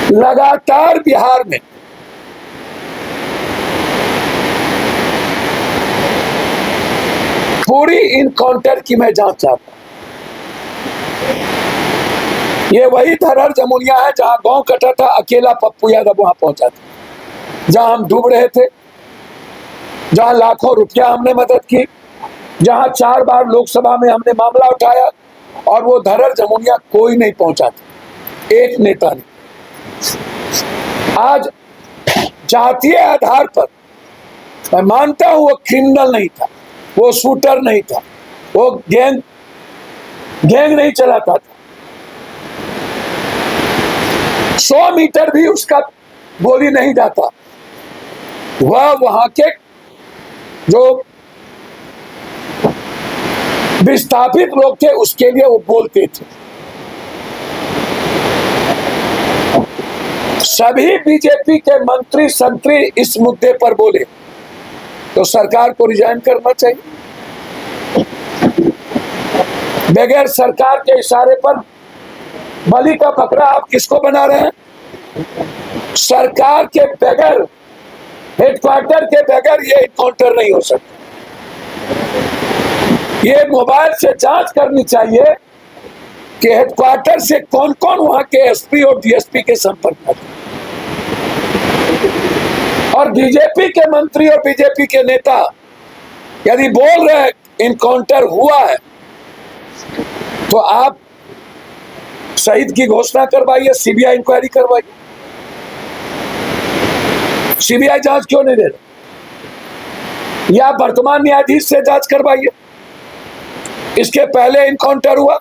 लगातार बिहार में पूरी इनकाउंटर की मैं जांच चाहता हूं। ये वही धरहर जमुनिया है जहां गांव कटा था, अकेला पप्पू यादव वहां पहुंचा था, जहां हम डूब रहे थे, जहां लाखों रुपया हमने मदद की, जहां 4 बार लोकसभा में हमने मामला उठाया और वो धरहर जमुनिया कोई नहीं पहुंचा था, एक नेता ने। आज जातीय आधार पर मैं मानता हूं वो क्रिमिनल नहीं था, वो शूटर नहीं था, वो गैंग नहीं चलाता था। 100 मीटर भी उसका गोली नहीं जाता। वह वहां के जो विस्थापित लोग थे उसके लिए वो बोलते थे। सभी बीजेपी के मंत्री संतरी इस मुद्दे पर बोले तो सरकार को रिजाइन करना चाहिए। बगैर सरकार के इशारे पर बलि का बकरा आप किसको बना रहे हैं? सरकार के बगैर, हेडक्वार्टर के बगैर ये इनकाउंटर नहीं हो सकता। ये मोबाइल से जांच करनी चाहिए कि हेडक्वार्टर से कौन कौन वहां के एसपी और डीएसपी के संपर्क में थे। और बीजेपी के मंत्री और बीजेपी के नेता यदि बोल रहे हैं इनकाउंटर हुआ है तो आप शहीद की घोषणा करवाइए, सीबीआई इंक्वायरी करवाइए। सीबीआई जांच क्यों नहीं दे रहे? या वर्तमान न्यायाधीश से जांच करवाइए। इसके पहले इनकाउंटर हुआ,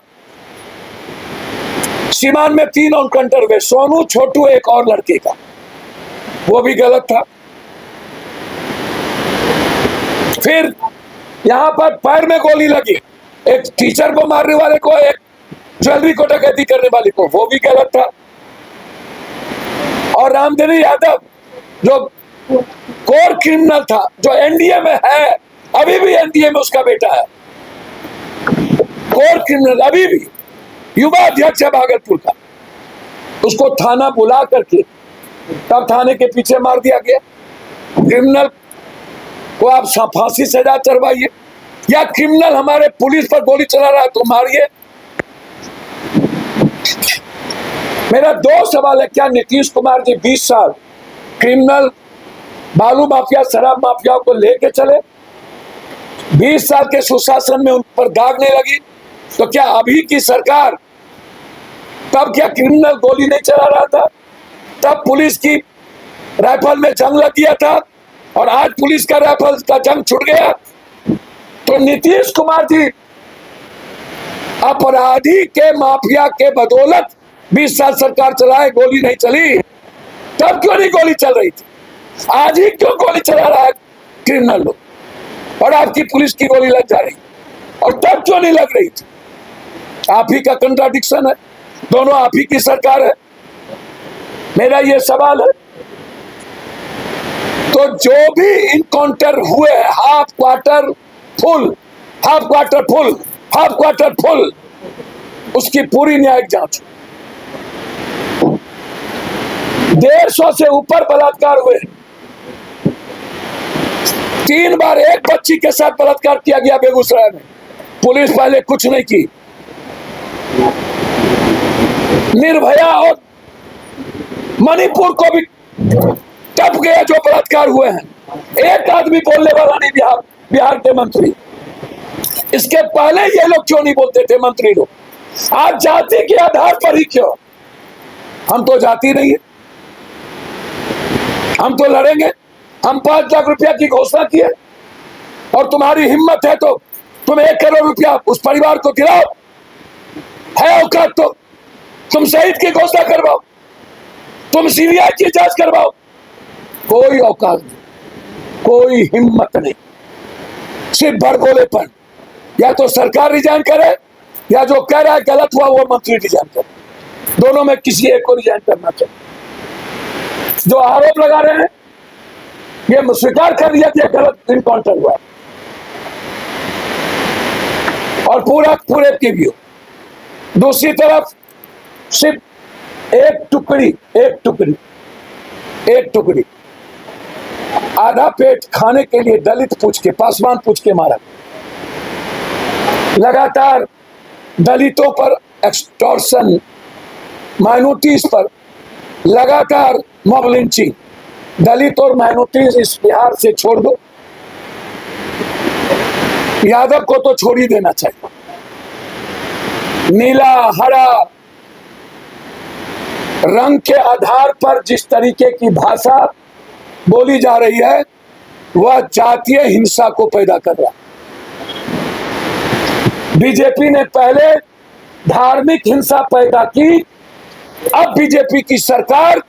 सीमान में 3 इनकाउंटर हुए, सोनू, छोटू, एक और लड़के का, वो भी गलत था। फिर यहां पर पैर में गोली लगी, एक टीचर को मारने वाले को, एक ज्वेलरी को डकैती करने वाले को, वो भी गलत था। और रामधनी यादव जो कोर क्रिमिनल था, जो एनडीए में है, अभी भी एनडीए में उसका बेटा है, कोर क्रिमिनल अभी भी, युवा अध्यक्ष है भागलपुर का, उसको थाना बुला करके तब थाने के पीछे मार दिया गया। क्रिमिनल को आप फांसी सजा चढ़वाइए, या क्रिमिनल हमारे पुलिस पर गोली चला रहा है तो मारिए। मेरा 2 सवाल है, क्या नीतीश कुमार जी 20 साल क्रिमिनल, बालू माफिया, शराब माफिया को लेके चले, 20 साल के सुशासन में उन पर दाग नहीं लगी, तो क्या अभी की सरकार, तब क्या क्रिमिनल गोली नहीं चला रहा था? तब पुलिस की राइफल में जंग लग गया था और आज पुलिस का राइफल का जंग छूट गया। तो नीतीश कुमार जी अपराधी के, माफिया के बदौलत 20 साल सरकार चलाए, गोली नहीं चली। तब क्यों नहीं गोली चल रही थी? आज ही क्यों गोली चला रहा है क्रिमिनल लोग, और आपकी पुलिस की गोली लग जा रही, और तब क्यों नहीं लग रही थी? आप ही का कंट्राडिक्शन है, दोनों आप ही की सरकार है। मेरा ये सवाल है। तो जो भी इनकाउंटर हुए, half quarter full, half quarter full, half quarter full, उसकी पूरी न्यायिक जांच। 150 से ऊपर बलात्कार हुए, 3 बार एक बच्ची के साथ बलात्कार किया गया बेगूसराय में, पुलिस पहले कुछ नहीं की। निर्भया और मणिपुर को भी टप गया जो बलात्कार हुए हैं, एक आदमी बोलने वाला नहीं, बिहार के मंत्री। इसके पहले ये लोग क्यों नहीं बोलते थे मंत्री लोग? आज जाति के आधार पर ही क्यों? हम तो जाति नहीं है, हम तो लड़ेंगे। हम 5 लाख रुपया की घोषणा किए और तुम्हारी हिम्मत है तो तुम 1 करोड़ रुपया उस परिवार को दिलाओ, है औकात तो तुम शहीद की घोषणा करवाओ, तुम सीबीआई की जांच करवाओ। कोई औकात नहीं, कोई हिम्मत नहीं, सिर्फ भड़बोलेपन। या तो सरकार रिजाइन करे, या जो कह रहा है गलत हुआ वो मंत्री रिजाइन करे। दोनों में किसी एक को रिजाइन करना चाहिए। जो आरोप लगा रहे हैं ये स्वीकार कर लिया कि गलत इनकाउंटर हुआ, और पूरे की व्यू। दूसरी तरफ सिर्फ एक टुकड़ी टुकड़ी, एक टुकड़ी, आधा पेट खाने के लिए दलित पूछ के, पासवान पूछ के मारा। लगातार दलितों पर एक्सटॉर्शन, माइनॉरिटीज पर लगातार मॉब लिंचिंग। दलित और माइनॉरिटीज इस बिहार से छोड़ दो, यादव को तो छोड़ ही देना चाहिए। नीला हरा रंग के आधार पर जिस तरीके की भाषा बोली जा रही है वह जातीय हिंसा को पैदा कर रहा है। बीजेपी ने पहले धार्मिक हिंसा पैदा की, अब बीजेपी की सरकार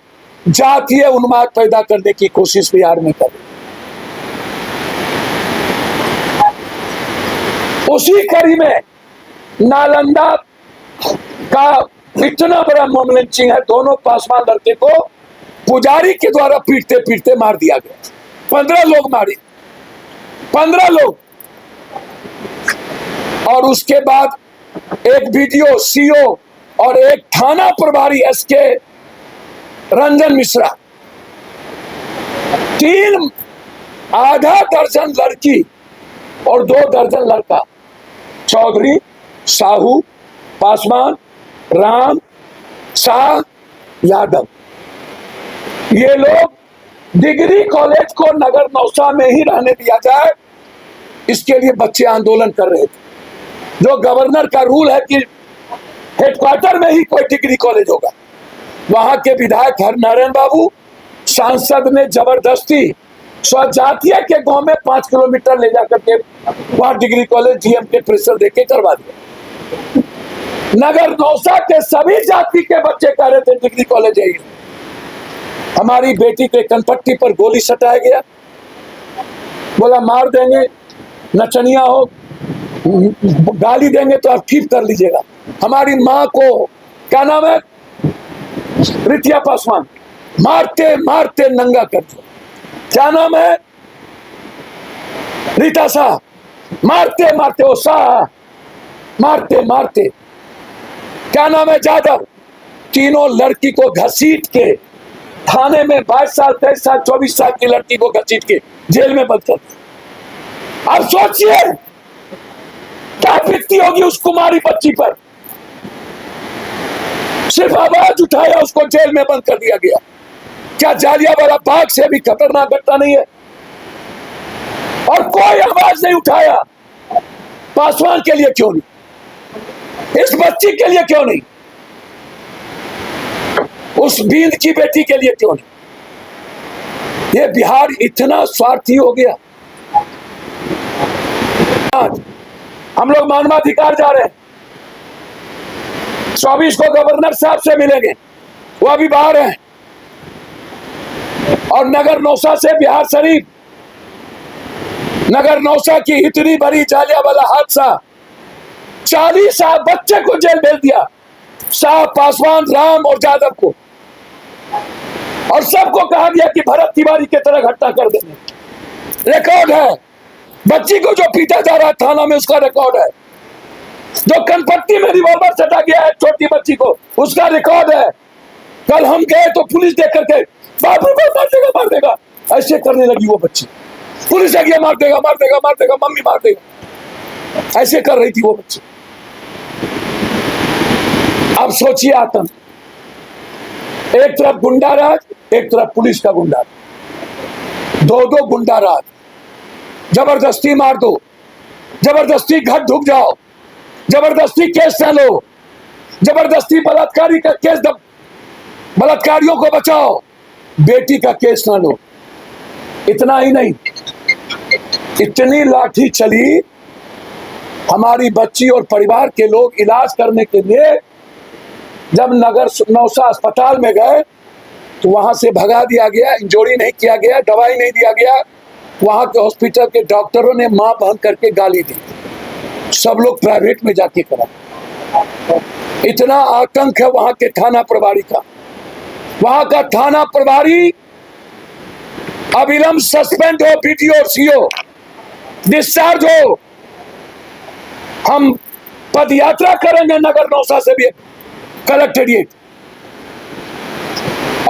जातीय उन्माद पैदा करने की कोशिश बिहार में कर रही है। उसी कड़ी में नालंदा का इतना बड़ा मॉब लिंचिंग है। दोनों पासवान लड़के को पुजारी के द्वारा पीटते पीटते मार दिया गया। 15 लोग मारे, 15 लोग। और उसके बाद एक वीडियो सीओ और एक थाना प्रभारी एसके रंजन मिश्रा, 3 आधा दर्जन लड़की और 2 दर्जन लड़का, चौधरी, साहू, पासवान, राम, शाह, यादव, ये लोग डिग्री कॉलेज को नगर नौसा में ही रहने दिया जाए, इसके लिए बच्चे आंदोलन कर रहे थे। जो गवर्नर का रूल है कि हेडक्वार्टर में ही कोई डिग्री कॉलेज होगा, वहां के विधायक हरनारायण बाबू, सांसद ने जबरदस्ती स्वजातीय के गांव में 5 किलोमीटर ले जाकर के वहां डिग्री कॉलेज डीएम के प्रेशर देके करवा दिया। नगर नौसा के सभी जाति के बच्चे कह रहे थे डिग्री कॉलेज है। हमारी बेटी के कनपट्टी पर गोली सटाया गया, बोला मार देंगे, नचनिया हो, गाली देंगे तो आप ठीक कर लीजिएगा। हमारी माँ को, क्या नाम है, रितिया पासवान, मारते मारते नंगा कर दिया। क्या नाम है, रीता शाह, मारते मारते, ओ शाह, मारते मारते। क्या नाम है, जादव, तीनों लड़की को घसीट के थाने में 22 साल, 23 साल, 24 साल की लड़की को घसीट के जेल में बंद कर दिया। अब सोचिए क्या बीतती होगी उस कुमारी बच्ची पर। सिर्फ आवाज उठाया, उसको जेल में बंद कर दिया गया। क्या जालियांवाला बाग से भी खतरनाक घटना नहीं है? और कोई आवाज नहीं उठाया। पासवान के लिए क्यों नहीं, इस बच्ची के लिए क्यों नहीं, उस बींद की बेटी के लिए क्यों नहीं? ये बिहार इतना स्वार्थी हो गया। आज हम लोग मानवाधिकार जा रहे हैं, 24 को गवर्नर साहब से मिलेंगे, वो अभी बाहर हैं। और नगर नौसा से बिहार शरीफ, नगर नौसा की इतनी बड़ी जालियांवाला हादसा, 40 बच्चे को जेल भेज दिया, शाह, पासवान, राम और यादव को, और सबको कहा गया कि भरत तिवारी की तरह घटना कर देंगे। रिकॉर्ड है, बच्ची को जो पीटा जा रहा है थाना में, उसका रिकॉर्ड है। जो कनपट्टी में रिवॉल्वर सटा गया है छोटी बच्ची को, उसका रिकॉर्ड है। कल हम गए तो पुलिस देख करके बाबू को मार देगा, मार देगा, ऐसे करने लगी वो बच्ची। पुलिस आ गया, मार देगा, मार देगा, मार देगा, मम्मी मार देगा, ऐसे कर रही थी वो बच्ची। अब सोचिए आतंक, एक तरफ गुंडा राज, एक तरफ पुलिस का गुंडा, दो गुंडा राज। जबरदस्ती मार दो, जबरदस्ती घर ढुक जाओ, जबरदस्ती केस न लो, जबरदस्ती बलात्कारी का केस, बलात्कारियों को बचाओ, बेटी का केस ना लो। इतना ही नहीं, इतनी लाठी चली, हमारी बच्ची और परिवार के लोग इलाज करने के लिए जब नगर नौसा अस्पताल में गए तो वहां से भगा दिया गया, इंजोरी नहीं किया गया, दवाई नहीं दिया गया। वहां के हॉस्पिटल के डॉक्टरों ने मां बहन करके गाली दी, सब लोग प्राइवेट में जाके करा। इतना आतंक है वहां के थाना प्रभारी का। वहां का थाना प्रभारी अविलंब सस्पेंड हो, पीटीओ और सीओ डिस्चार्ज हो। हम पदयात्रा करेंगे नगर नौसा से भी कलेक्टेरिएट,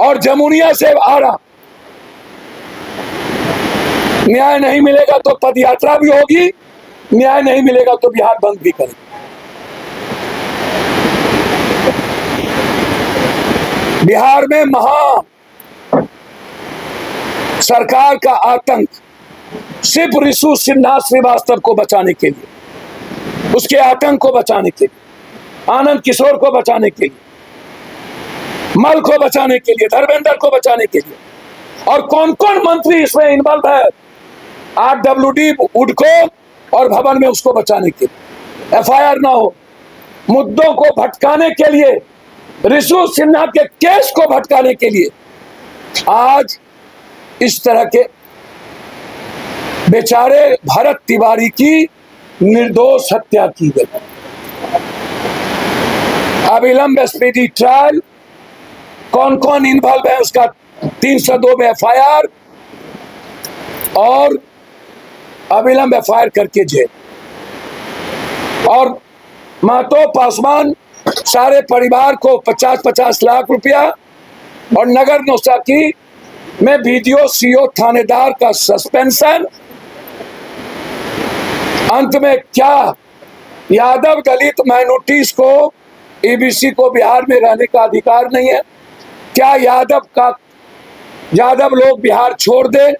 और जमुनिया से आ रहा, न्याय नहीं मिलेगा तो पदयात्रा भी होगी, न्याय नहीं मिलेगा तो बिहार बंद भी करेंगे। बिहार में महा सरकार का आतंक सिर्फ ऋषु सिन्हा श्रीवास्तव को बचाने के लिए, उसके आतंक को बचाने के लिए, आनंद किशोर को बचाने के लिए, मल को बचाने के लिए, धर्मेंद्र को बचाने के लिए। और कौन कौन मंत्री इसमें इन्वॉल्व है? RWD उडको और भवन में उसको बचाने के लिए, FIR ना हो, मुद्दों को भटकाने के लिए, ऋषु सिन्हा के केस को भटकाने के लिए आज इस तरह के बेचारे भरत तिवारी की निर्दोष हत्या की गई। अविलंब स्पीडी ट्रायल, कौन कौन इन्वॉल्व है उसका 302 में FIR और अविलंब FIR करके जेल। और महतो पासवान सारे परिवार को 50-50 लाख रुपया और नगर नौसाकी में वीडियो CO थानेदार का सस्पेंशन। अंत में क्या यादव दलित माइनॉरिटीज को EBC को बिहार में रहने का अधिकार नहीं है? क्या यादव लोग बिहार छोड़ दे?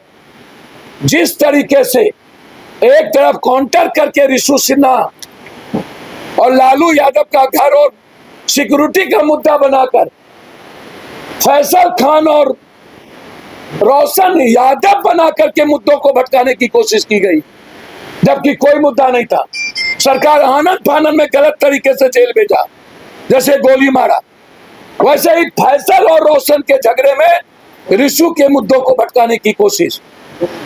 जिस तरीके से एक तरफ काउंटर करके ऋषु सिन्हा और लालू यादव का घर और सिक्योरिटी का मुद्दा बनाकर फैसल खान और रोशन यादव बनाकर के मुद्दों को भटकाने की कोशिश की गई, जबकि कोई मुद्दा नहीं था। सरकार आनंद फानन में गलत तरीके से जेल भेजा, जैसे गोली मारा, वैसे ही फैसल और रोशन के झगड़े में ऋषु के मुद्दों को भटकाने की कोशिश।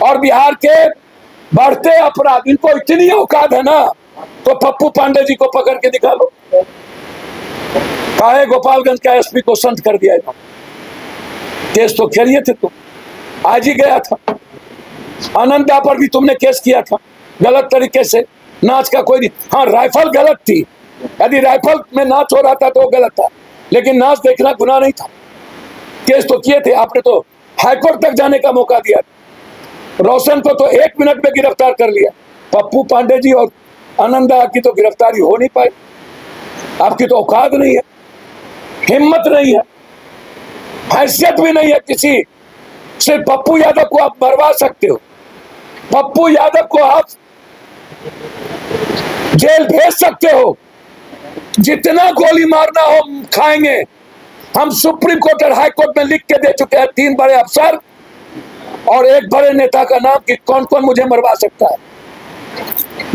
और बिहार के बढ़ते अपराध, इनको इतनी औकात है ना, तो पप्पू पांडे जी को पकड़ के दिखा लो। काहे गोपालगंज का SP को संत कर दिया था? केस तो खेलिए थे तुम, आज ही गया था। आनंदा पर भी तुमने केस किया था गलत तरीके से, नाच का कोई नहीं। हाँ, राइफल गलत थी, यदि राइफल में नाच हो रहा था तो वो गलत था, लेकिन नाच देखना गुनाह नहीं था। केस तो किए थे आपने, तो हाईकोर्ट तक जाने का मौका दिया। रोशन को तो 1 मिनट में गिरफ्तार कर लिया। पप्पू पांडे जी और आनंदा की तो गिरफ्तारी हो नहीं पाई। आपकी तो औकात नहीं है, हिम्मत नहीं है, हैसियत भी नहीं है किसी। सिर्फ पप्पू यादव को आप मरवा सकते हो, पप्पू यादव को आप जेल भेज सकते हो, जितना गोली मारना हो खाएंगे। हम सुप्रीम कोर्ट और हाई कोर्ट में लिख के दे चुके हैं 3 बड़े अफसर और 1 बड़े नेता का नाम कि कौन कौन मुझे मरवा सकता है।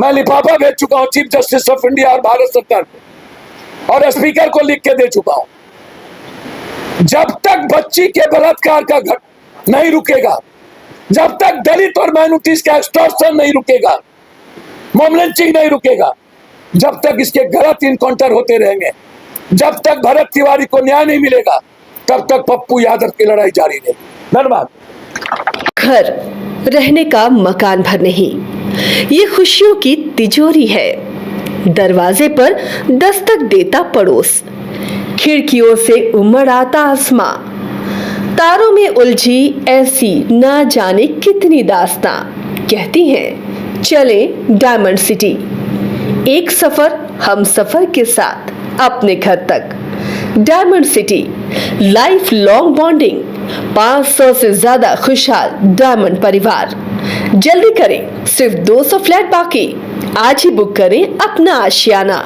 मैं लिफाफा भेज चुका हूं चीफ जस्टिस ऑफ इंडिया और भारत सरकार को, और स्पीकर को लिख के दे चुका हूं। जब तक बच्ची के बलात्कार का घट नहीं रुकेगा, जब तक दलित और माइनॉरिटीज का एक्सटॉर्शन नहीं रुकेगा, मॉब लिंचिंग नहीं रुकेगा, जब तक इसके गलत इनकाउंटर होते रहेंगे, जब तक भरत तिवारी को न्याय नहीं मिलेगा, तब तक पप्पू यादव की लड़ाई जारी रहेगी। धन्यवाद। घर रहने का मकान भर नहीं, ये खुशियों की तिजोरी है। दरवाजे पर दस्तक देता पड़ोस, खिड़कियों से उमड़ आता आसमां, तारों में उलझी ऐसी ना जाने कितनी दास्तां। कहती हैं चले डायमंड सिटी, एक सफर हम सफर के साथ अपने घर तक। Diamond city, life long bonding, 500 से ज्यादा खुशहाल डायमंड परिवार। जल्दी करें, सिर्फ 200 फ्लैट बाकी। आज ही बुक करें अपना आशियाना।